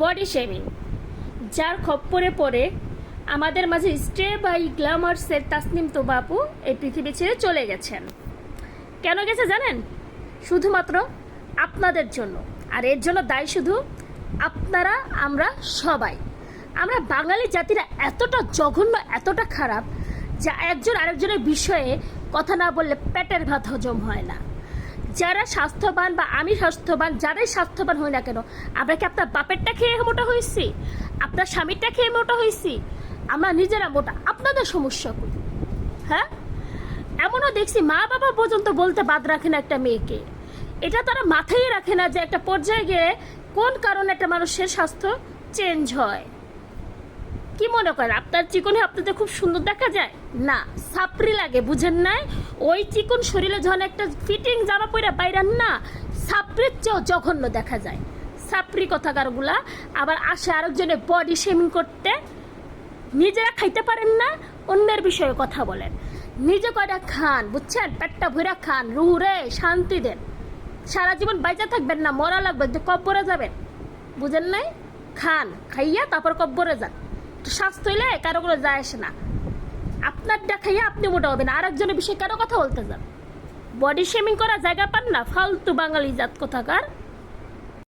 Body shaming, যার খপ্পরে পড়ে আমাদের মাঝে স্টে বাই গ্ল্যামার্সের তাসনিম তোবা আপু এই পৃথিবী ছেড়ে চলে গেছেন। কেন গেছে জানেন? শুধুমাত্র আপনাদের জন্য। আর এর জন্য দায়ী শুধু আপনারা, আমরা সবাই। আমরা বাঙালি জাতিরা এতটা জঘন্য, এতটা খারাপ, যা একজন আরেকজনের বিষয়ে কথা না বললে পেটের ভাত হজম হয় না। যারা স্বাস্থ্যবান বা আমি স্বাস্থ্যবান, যারাই স্বাস্থ্যবান হই না কেন, আমরা কি আপনার বাপেরটা খেয়ে মোটা হয়েছি? আপনার স্বামীরটা খেয়ে মোটা হয়েছি? আমরা নিজেরা মোটা, আপনাদের সমস্যা করি। হ্যাঁ, এমনও দেখছি মা বাবা পর্যন্ত বলতে বাদ রাখে না একটা মেয়েকে। এটা তারা মাথায় রাখে না যে একটা পর্যায়ে গিয়ে কোন কারণে একটা মানুষের স্বাস্থ্য চেঞ্জ হয়। কি মনে করেন আপনার চিকনে আপনাদের খুব সুন্দর দেখা যায়? না, সাপড়ি লাগে, বুঝেন নাই? ওই চিকন শরীরে যখন একটা ফিটিং জামা পরে বাইরেন না, সাপড়ির চেয়েও জঘন্য দেখা যায়। সাপড়ি কথাকারগুলা আবার আসে আরেকজনের বডি শেমিং করতে। নিজেরা খাইতে পারেন না, অন্যের বিষয়ে কথা বলেন। নিজে কয়টা খান, বুঝছেন? পেটটা ভরা খান, রুহুরে শান্তি দেন। সারা জীবন বাইচা থাকবেন না, মরা লাগবে, যে কব্বরে যাবেন, বুঝেন নাই? খান, খাইয়া তারপর কব্বরে যান। স্বাস্থ্য হইলে কারো কোনো যায় আসে না। আপনার দেখাইয়া আপনি মোটা হবেন, আরেকজনের বিষয়ে কেন কথা বলতে যান? বডি শেমিং করা জায়গা পান না, ফালতু বাঙালি জাত কোথাকার।